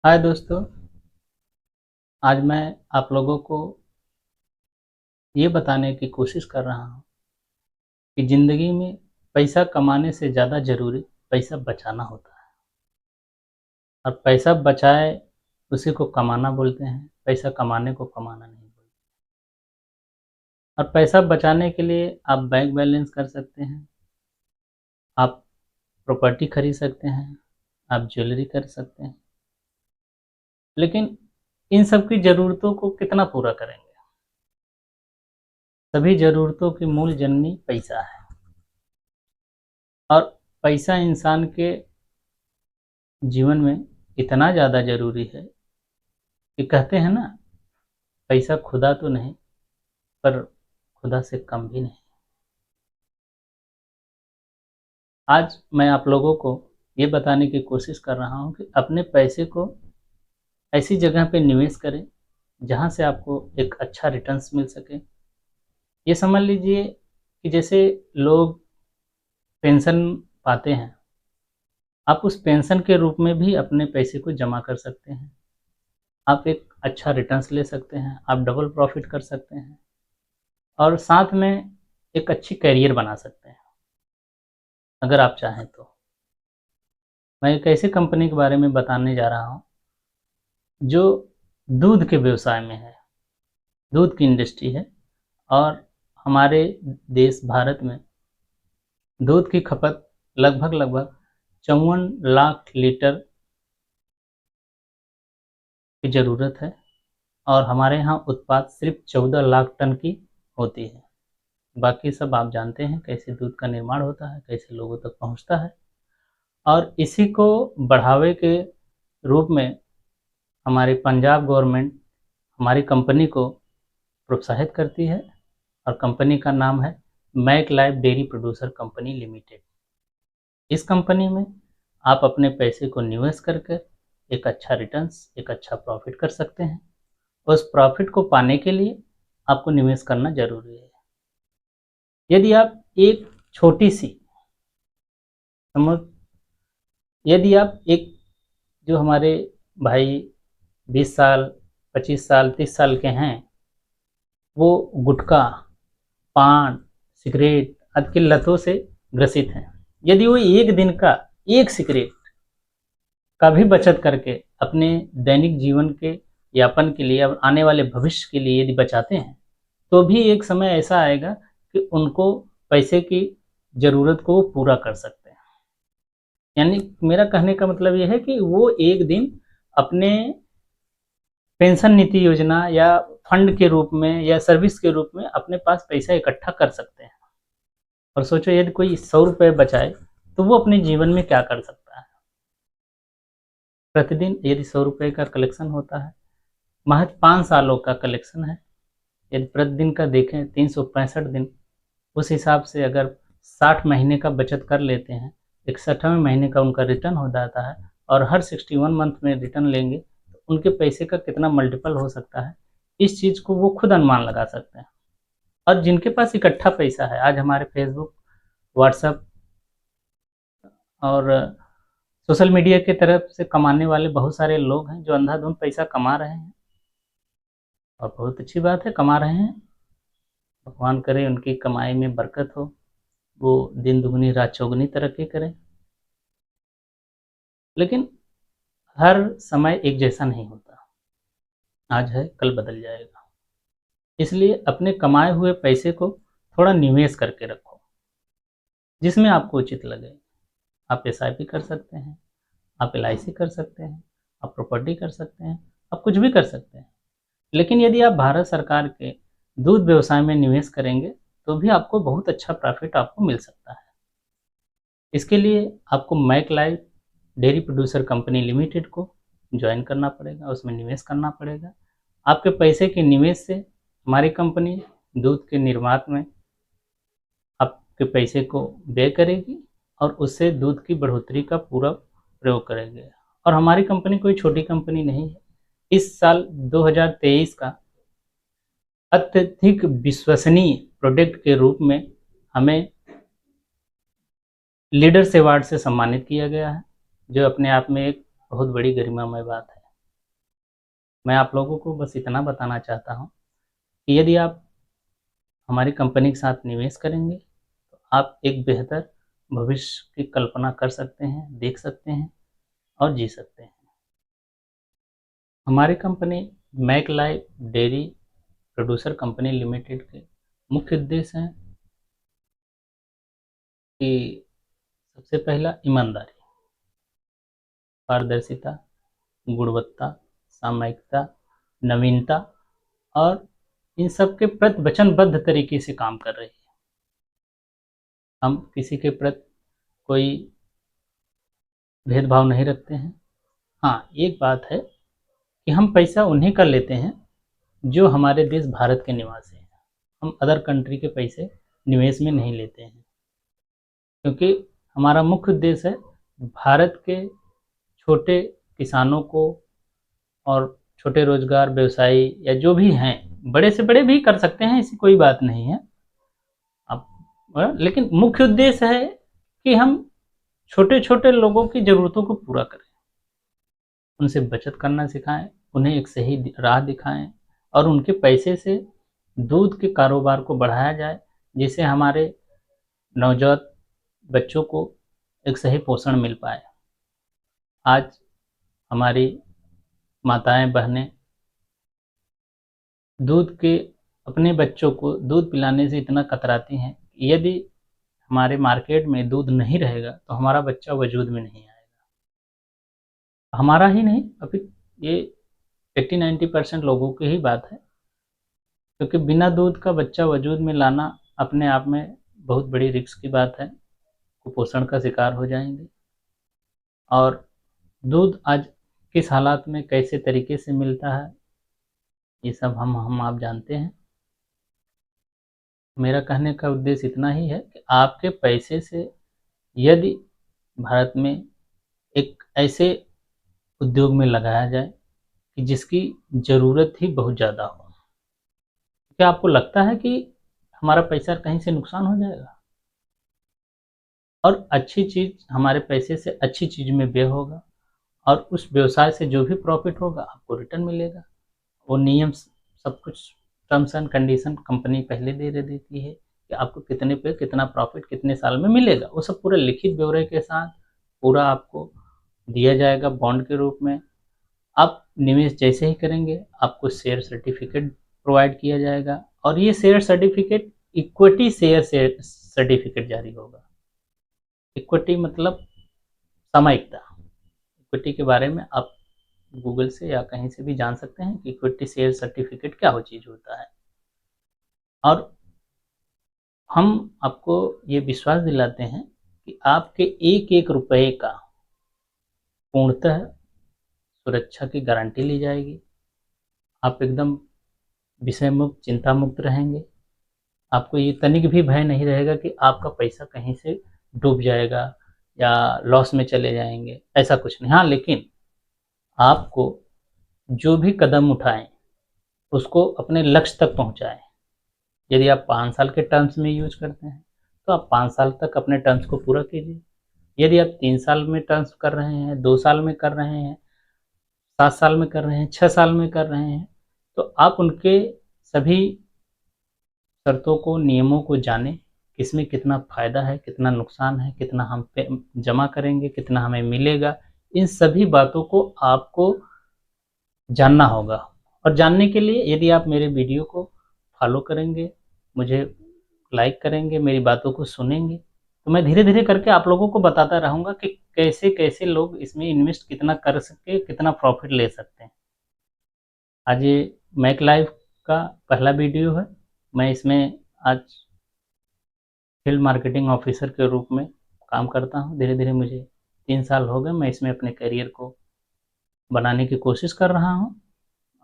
हाय दोस्तों। आज मैं आप लोगों को ये बताने की कोशिश कर रहा हूँ कि ज़िंदगी में पैसा कमाने से ज़्यादा ज़रूरी पैसा बचाना होता है। और पैसा बचाए उसी को कमाना बोलते हैं, पैसा कमाने को कमाना नहीं बोलते। और पैसा बचाने के लिए आप बैंक बैलेंस कर सकते हैं, आप प्रॉपर्टी खरीद सकते हैं, आप ज्वेलरी कर सकते हैं, लेकिन इन सब की ज़रूरतों को कितना पूरा करेंगे? सभी ज़रूरतों की मूल जननी पैसा है। और पैसा इंसान के जीवन में इतना ज़्यादा ज़रूरी है कि कहते हैं ना, पैसा खुदा तो नहीं पर खुदा से कम भी नहीं। आज मैं आप लोगों को ये बताने की कोशिश कर रहा हूँ कि अपने पैसे को ऐसी जगह पे निवेश करें जहाँ से आपको एक अच्छा रिटर्न्स मिल सके। ये समझ लीजिए कि जैसे लोग पेंशन पाते हैं, आप उस पेंशन के रूप में भी अपने पैसे को जमा कर सकते हैं। आप एक अच्छा रिटर्न्स ले सकते हैं, आप डबल प्रॉफिट कर सकते हैं और साथ में एक अच्छी करियर बना सकते हैं अगर आप चाहें तो। मैं एक ऐसी कंपनी के बारे में बताने जा रहा हूँ जो दूध के व्यवसाय में है, दूध की इंडस्ट्री है। और हमारे देश भारत में दूध की खपत लगभग 54 लाख लीटर की ज़रूरत है और हमारे यहाँ उत्पाद सिर्फ 14 लाख टन की होती है। बाकी सब आप जानते हैं कैसे दूध का निर्माण होता है, कैसे लोगों तक पहुँचता है। और इसी को बढ़ावे के रूप में हमारी पंजाब गवर्नमेंट हमारी कंपनी को प्रोत्साहित करती है और कंपनी का नाम है Mac Life dairy producer company limited. इस कंपनी में आप अपने पैसे को निवेश करके एक अच्छा रिटर्न्स, एक अच्छा प्रॉफिट कर सकते हैं। उस प्रॉफिट को पाने के लिए आपको निवेश करना ज़रूरी है। यदि आप एक छोटी सी समझ यदि आप एक जो हमारे भाई 20 साल, 25 साल, 30 साल के हैं, वो गुटखा, पान, सिगरेट आदि की लतों से ग्रसित हैं। यदि वो एक दिन का एक सिगरेट का भी बचत करके अपने दैनिक जीवन के यापन के लिए और आने वाले भविष्य के लिए यदि बचाते हैं, तो भी एक समय ऐसा आएगा कि उनको पैसे की ज़रूरत को पूरा कर सकते हैं। यानी मेरा कहने का मतलब ये है कि वो एक दिन अपने पेंशन नीति योजना या फंड के रूप में या सर्विस के रूप में अपने पास पैसा इकट्ठा कर सकते हैं। और सोचो यदि कोई 100 रुपये बचाए तो वो अपने जीवन में क्या कर सकता है। प्रतिदिन यदि 100 रुपये का कलेक्शन होता है, महज 5 सालों का कलेक्शन है। यदि प्रतिदिन का देखें 365 दिन, उस हिसाब से अगर 60 महीने का बचत कर लेते हैं, 61वें महीने का उनका रिटर्न हो जाता है और हर 61 मंथ में रिटर्न लेंगे तो उनके पैसे का कितना मल्टीपल हो सकता है, इस चीज़ को वो खुद अनुमान लगा सकते हैं। और जिनके पास इकट्ठा पैसा है, आज हमारे फेसबुक, व्हाट्सएप और सोशल मीडिया की तरफ से कमाने वाले बहुत सारे लोग हैं जो अंधाधुंध पैसा कमा रहे हैं और बहुत अच्छी बात है, कमा रहे हैं। भगवान करे उनकी कमाई में बरकत हो, वो दिन दुगनी रात चौगुनी तरक्की करें। लेकिन हर समय एक जैसा नहीं होता, आज है कल बदल जाएगा। इसलिए अपने कमाए हुए पैसे को थोड़ा निवेश करके रखो जिसमें आपको उचित लगे। आप एसआईपी कर सकते हैं, आप एलआईसी कर सकते हैं, आप प्रॉपर्टी कर सकते हैं, आप कुछ भी कर सकते हैं। लेकिन यदि आप भारत सरकार के दूध व्यवसाय में निवेश करेंगे तो भी आपको बहुत अच्छा प्रॉफिट आपको मिल सकता है। इसके लिए आपको Mac Life dairy producer company limited को ज्वाइन करना पड़ेगा, उसमें निवेश करना पड़ेगा। आपके पैसे के निवेश से हमारी कंपनी दूध के निर्मात में आपके पैसे को व्यय करेगी और उससे दूध की बढ़ोतरी का पूरा प्रयोग करेंगे। और हमारी कंपनी कोई छोटी कंपनी नहीं है। इस साल 2023 का अत्यधिक विश्वसनीय प्रोडक्ट के रूप में हमें लीडर्स अवार्ड से सम्मानित किया गया है, जो अपने आप में एक बहुत बड़ी गरिमामय बात है। मैं आप लोगों को बस इतना बताना चाहता हूँ कि यदि आप हमारी कंपनी के साथ निवेश करेंगे तो आप एक बेहतर भविष्य की कल्पना कर सकते हैं, देख सकते हैं और जी सकते हैं। हमारी company Mac Life dairy producer company limited के मुख्य उद्देश्य हैं कि सबसे पहला ईमानदारी, पारदर्शिता, गुणवत्ता, सामयिकता, नवीनता और इन सब के प्रति वचनबद्ध तरीके से काम कर रही है। हम किसी के प्रति कोई भेदभाव नहीं रखते हैं। हाँ, एक बात है कि हम पैसा उन्हीं का लेते हैं जो हमारे देश भारत के निवासी हैं। हम अदर कंट्री के पैसे निवेश में नहीं लेते हैं, क्योंकि हमारा मुख्य उद्देश्य है भारत के छोटे किसानों को और छोटे रोजगार व्यवसायी या जो भी हैं, बड़े से बड़े भी कर सकते हैं, ऐसी कोई बात नहीं है। अब लेकिन मुख्य उद्देश्य है कि हम छोटे छोटे लोगों की ज़रूरतों को पूरा करें, उनसे बचत करना सिखाएं, उन्हें एक सही राह दिखाएं और उनके पैसे से दूध के कारोबार को बढ़ाया जाए, जिससे हमारे नवजात बच्चों को एक सही पोषण मिल पाए। आज हमारी माताएं बहनें दूध के अपने बच्चों को दूध पिलाने से इतना कतराती हैं कि यदि हमारे मार्केट में दूध नहीं रहेगा तो हमारा बच्चा वजूद में नहीं आएगा। हमारा ही नहीं, अभी ये 80-90% लोगों की ही बात है, क्योंकि बिना दूध का बच्चा वजूद में लाना अपने आप में बहुत बड़ी रिस्क की बात है। कुपोषण का शिकार हो जाएंगे। और दूध आज किस हालात में कैसे तरीके से मिलता है, ये सब हम आप जानते हैं। मेरा कहने का उद्देश्य इतना ही है कि आपके पैसे से यदि भारत में एक ऐसे उद्योग में लगाया जाए कि जिसकी ज़रूरत ही बहुत ज़्यादा हो, क्या आपको लगता है कि हमारा पैसा कहीं से नुकसान हो जाएगा? और अच्छी चीज़ हमारे पैसे से अच्छी चीज़ में व्यय होगा और उस व्यवसाय से जो भी प्रॉफिट होगा आपको रिटर्न मिलेगा। वो नियम सब कुछ, टर्म्स एंड कंडीशन कंपनी पहले दे देती है कि आपको कितने पे कितना प्रॉफिट कितने साल में मिलेगा। वो सब पूरा लिखित ब्यौरे के साथ पूरा आपको दिया जाएगा बॉन्ड के रूप में। आप निवेश जैसे ही करेंगे आपको शेयर सर्टिफिकेट प्रोवाइड किया जाएगा और ये share certificate equity share certificate जारी होगा। इक्विटी मतलब सामयिकता। इक्विटी के बारे में आप गूगल से या कहीं से भी जान सकते हैं कि इक्विटी शेयर सर्टिफिकेट क्या हो चीज़ होता है। और हम आपको ये विश्वास दिलाते हैं कि आपके एक एक रुपए का पूर्णतः सुरक्षा की गारंटी ली जाएगी। आप एकदम विषय मुक्त, चिंता मुक्त रहेंगे। आपको ये तनिक भी भय नहीं रहेगा कि आपका पैसा कहीं से डूब जाएगा या लॉस में चले जाएंगे, ऐसा कुछ नहीं। हाँ, लेकिन आपको जो भी कदम उठाएं उसको अपने लक्ष्य तक पहुंचाएं। यदि आप 5 साल के टर्म्स में यूज करते हैं तो आप 5 साल तक अपने टर्म्स को पूरा कीजिए। यदि आप 3 साल में टर्म्स कर रहे हैं, 2 साल में कर रहे हैं, 7 साल में कर रहे हैं, 6 साल में कर रहे हैं, तो आप उनके सभी शर्तों को, नियमों को जानें, किसमें कितना फ़ायदा है, कितना नुकसान है, कितना हम पे जमा करेंगे, कितना हमें मिलेगा। इन सभी बातों को आपको जानना होगा। और जानने के लिए यदि आप मेरे वीडियो को फॉलो करेंगे, मुझे लाइक करेंगे, मेरी बातों को सुनेंगे, तो मैं धीरे धीरे करके आप लोगों को बताता रहूँगा कि कैसे कैसे लोग इसमें इन्वेस्ट कितना कर सके, कितना प्रॉफिट ले सकते हैं। आज ये मैक लाइफ का पहला वीडियो है। मैं इसमें आज फील्ड मार्केटिंग ऑफिसर के रूप में काम करता हूँ। धीरे धीरे मुझे 3 साल हो गए, मैं इसमें अपने करियर को बनाने की कोशिश कर रहा हूँ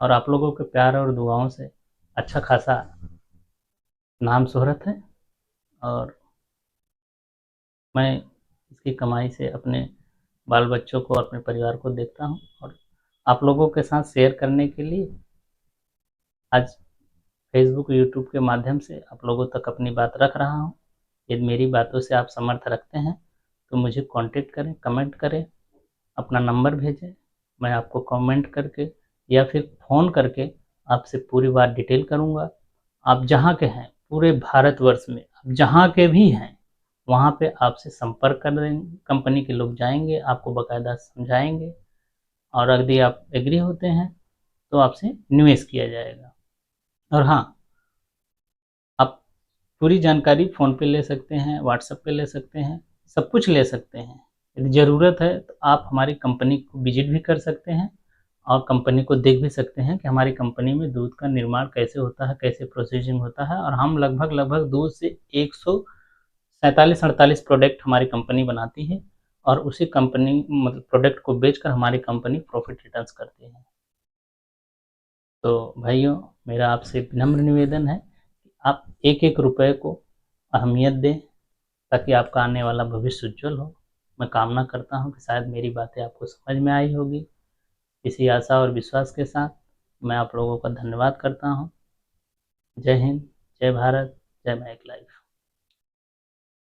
और आप लोगों के प्यार और दुआओं से अच्छा खासा नाम शोहरत है। और मैं इसकी कमाई से अपने बाल बच्चों को, अपने परिवार को देखता हूँ और आप लोगों के साथ शेयर करने के लिए आज फेसबुक, यूट्यूब के माध्यम से आप लोगों तक अपनी बात रख रहा हूँ। यदि मेरी बातों से आप समर्थ रखते हैं तो मुझे कांटेक्ट करें, कमेंट करें, अपना नंबर भेजें। मैं आपको कमेंट करके या फिर फ़ोन करके आपसे पूरी बात डिटेल करूँगा। आप जहाँ के हैं, पूरे भारतवर्ष में आप जहाँ के भी हैं, वहाँ पे आपसे संपर्क करें, कंपनी के लोग जाएँगे, आपको बाकायदा समझाएँगे और यदि आप एग्री होते हैं, तो आपसे निवेश किया जाएगा। और हाँ, आप पूरी जानकारी फ़ोन पे ले सकते हैं, व्हाट्सएप पे ले सकते हैं, सब कुछ ले सकते हैं। यदि ज़रूरत है तो आप हमारी कंपनी को विज़िट भी कर सकते हैं और कंपनी को देख भी सकते हैं कि हमारी कंपनी में दूध का निर्माण कैसे होता है, कैसे प्रोसेसिंग होता है और हम लगभग दूध से 147-48 प्रोडक्ट हमारी कंपनी बनाती है और उसी कंपनी मतलब प्रोडक्ट को बेचकर हमारी कंपनी प्रॉफ़िट रिटर्न्स करती है। तो भाइयों, मेरा आपसे विनम्र निवेदन है कि आप एक-एक रुपए को अहमियत दें ताकि आपका आने वाला भविष्य उज्ज्वल हो। मैं कामना करता हूँ कि शायद मेरी बातें आपको समझ में आई होगी। इसी आशा और विश्वास के साथ मैं आप लोगों का धन्यवाद करता हूँ। जय हिंद, जय भारत, जय महक लाइफ।